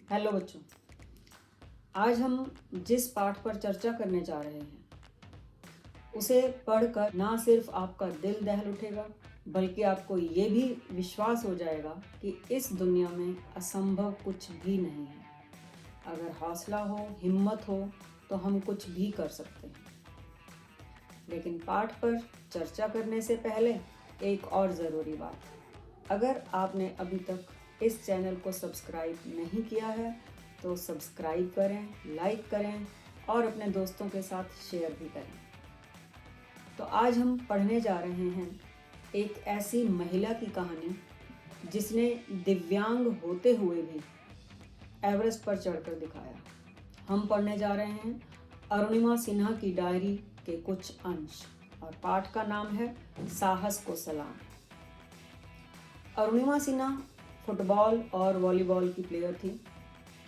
Hello बच्चों, आज हम जिस पाठ पर चर्चा करने जा रहे हैं उसे पढ़कर ना सिर्फ आपका दिल दहल उठेगा बल्कि आपको ये भी विश्वास हो जाएगा कि इस दुनिया में असंभव कुछ भी नहीं है। अगर हौसला हो, हिम्मत हो तो हम कुछ भी कर सकते हैं। लेकिन पाठ पर चर्चा करने से पहले एक और ज़रूरी बात, अगर आपने अभी तक इस चैनल को सब्सक्राइब नहीं किया है तो सब्सक्राइब करें, लाइक करें और अपने दोस्तों के साथ शेयर भी करें। तो आज हम पढ़ने जा रहे हैं एक ऐसी महिला की कहानी जिसने दिव्यांग होते हुए भी एवरेस्ट पर चढ़कर दिखाया। हम पढ़ने जा रहे हैं अरुणिमा सिन्हा की डायरी के कुछ अंश और पाठ का नाम है साहस को सलाम। अरुणिमा सिन्हा फुटबॉल और वॉलीबॉल की प्लेयर थी।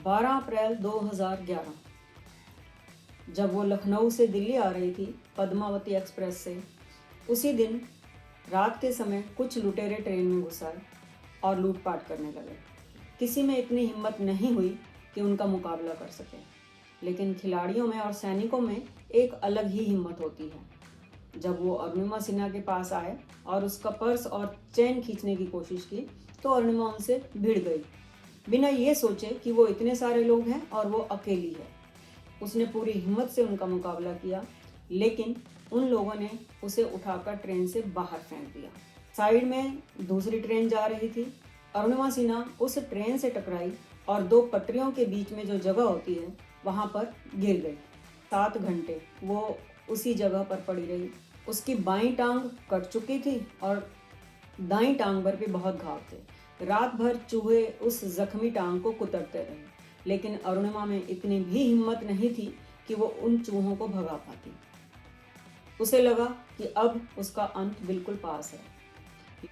12 अप्रैल 2011 जब वो लखनऊ से दिल्ली आ रही थी पद्मावती एक्सप्रेस से, उसी दिन रात के समय कुछ लुटेरे ट्रेन में घुस आए और लूटपाट करने लगे। किसी में इतनी हिम्मत नहीं हुई कि उनका मुकाबला कर सके, लेकिन खिलाड़ियों में और सैनिकों में एक अलग ही हिम्मत होती है। जब वो अरुणिमा सिन्हा के पास आए और उसका पर्स और चेन खींचने की कोशिश की तो अरुणिमा उनसे भिड़ गई, बिना ये सोचे कि वो इतने सारे लोग हैं और वो अकेली है। उसने पूरी हिम्मत से उनका मुकाबला किया, लेकिन उन लोगों ने उसे उठाकर ट्रेन से बाहर फेंक दिया। साइड में दूसरी ट्रेन जा रही थी। अरुणिमा सिन्हा उस ट्रेन से टकराई और 2 पटरियों के बीच में जो जगह होती है वहाँ पर गिर गई। 7 घंटे वो उसी जगह पर पड़ी रही। उसकी बाईं टांग कट चुकी थी और दाईं टांग पर भी बहुत घाव थे। रात भर चूहे उस जख्मी टांग को कुतरते रहे, लेकिन अरुणिमा में इतनी भी हिम्मत नहीं थी कि वो उन चूहों को भगा पाती। उसे लगा कि अब उसका अंत बिल्कुल पास है।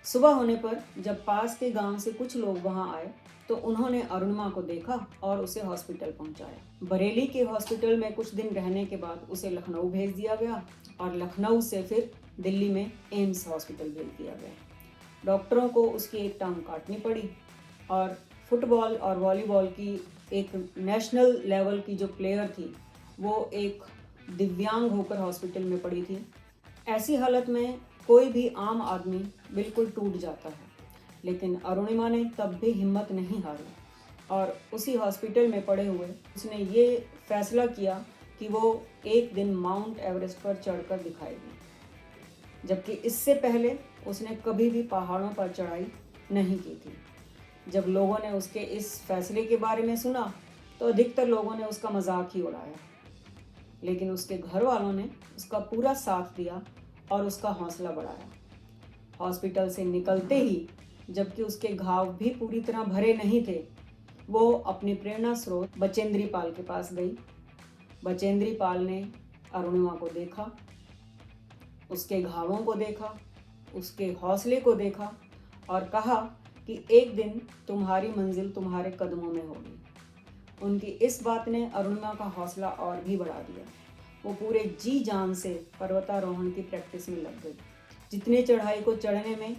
सुबह होने पर जब पास के गांव से कुछ लोग वहां आए तो उन्होंने अरुणिमा को देखा और उसे हॉस्पिटल पहुंचाया। बरेली के हॉस्पिटल में कुछ दिन रहने के बाद उसे लखनऊ भेज दिया गया और लखनऊ से फिर दिल्ली में एम्स हॉस्पिटल भेज दिया गया। डॉक्टरों को उसकी एक टांग काटनी पड़ी और फुटबॉल और वॉलीबॉल की एक नेशनल लेवल की जो प्लेयर थी वो एक दिव्यांग होकर हॉस्पिटल में पड़ी थी। ऐसी हालत में कोई भी आम आदमी बिल्कुल टूट जाता है, लेकिन अरुणिमा ने तब भी हिम्मत नहीं हारी और उसी हॉस्पिटल में पड़े हुए उसने ये फैसला किया कि वो एक दिन माउंट एवरेस्ट पर चढ़कर दिखाएगी, जबकि इससे पहले उसने कभी भी पहाड़ों पर चढ़ाई नहीं की थी। जब लोगों ने उसके इस फैसले के बारे में सुना तो अधिकतर लोगों ने उसका मजाक ही उड़ाया, लेकिन उसके घर वालों ने उसका पूरा साथ दिया और उसका हौसला बढ़ाया। हॉस्पिटल से निकलते ही, जबकि उसके घाव भी पूरी तरह भरे नहीं थे, वो अपनी प्रेरणा स्रोत बचेंद्री पाल के पास गई। बचेंद्री पाल ने अरुणिमा को देखा, उसके घावों को देखा, उसके हौसले को देखा और कहा कि एक दिन तुम्हारी मंजिल तुम्हारे कदमों में होगी। उनकी इस बात ने अरुणिमा का हौसला और भी बढ़ा दिया। वो पूरे जी जान से पर्वतारोहण की प्रैक्टिस में लग गई। जितनी चढ़ाई को चढ़ने में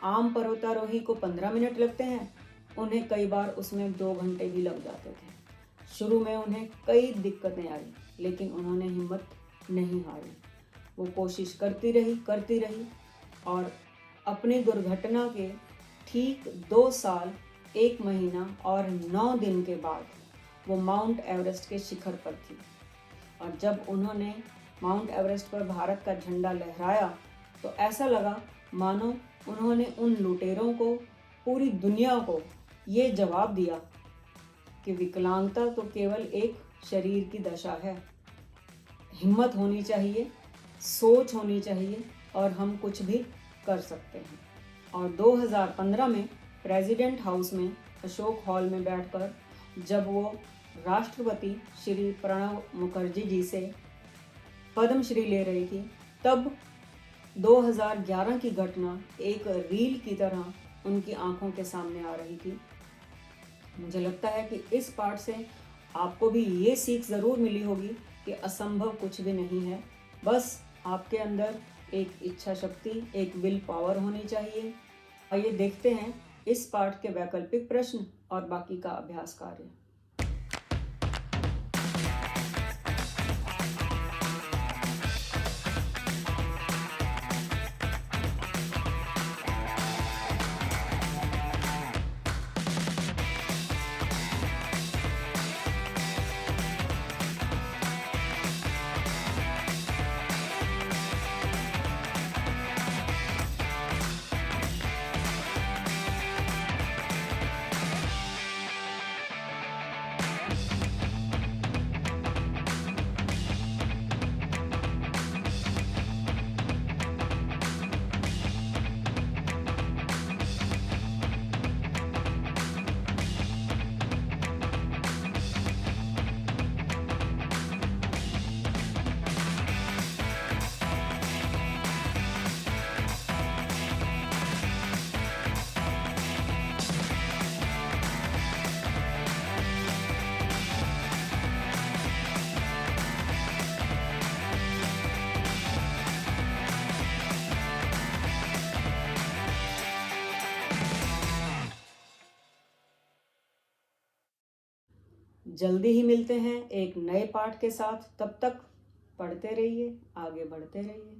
आम पर्वतारोही को 15 मिनट लगते हैं, उन्हें कई बार उसमें 2 घंटे भी लग जाते थे। शुरू में उन्हें कई दिक्कतें आई, लेकिन उन्होंने हिम्मत नहीं हारी। वो कोशिश करती रही और अपनी दुर्घटना के ठीक 2 साल 1 महीना और 9 दिन के बाद वो माउंट एवरेस्ट के शिखर पर थी। और जब उन्होंने माउंट एवरेस्ट पर भारत का झंडा लहराया तो ऐसा लगा मानो उन्होंने उन लुटेरों को, पूरी दुनिया को ये जवाब दिया कि विकलांगता तो केवल एक शरीर की दशा है। हिम्मत होनी चाहिए, सोच होनी चाहिए और हम कुछ भी कर सकते हैं। और 2015 में प्रेसिडेंट हाउस में अशोक हॉल में बैठकर जब वो राष्ट्रपति श्री प्रणब मुखर्जी जी से पद्मश्री ले रही थी, तब 2011 की घटना एक रील की तरह उनकी आंखों के सामने आ रही थी। मुझे लगता है कि इस पाठ से आपको भी ये सीख ज़रूर मिली होगी कि असंभव कुछ भी नहीं है। बस आपके अंदर एक इच्छा शक्ति, एक विल पावर होनी चाहिए। आइए देखते हैं इस पाठ के वैकल्पिक प्रश्न और बाकी का अभ्यास कार्य। जल्दी ही मिलते हैं एक नए पाठ के साथ। तब तक पढ़ते रहिए, आगे बढ़ते रहिए।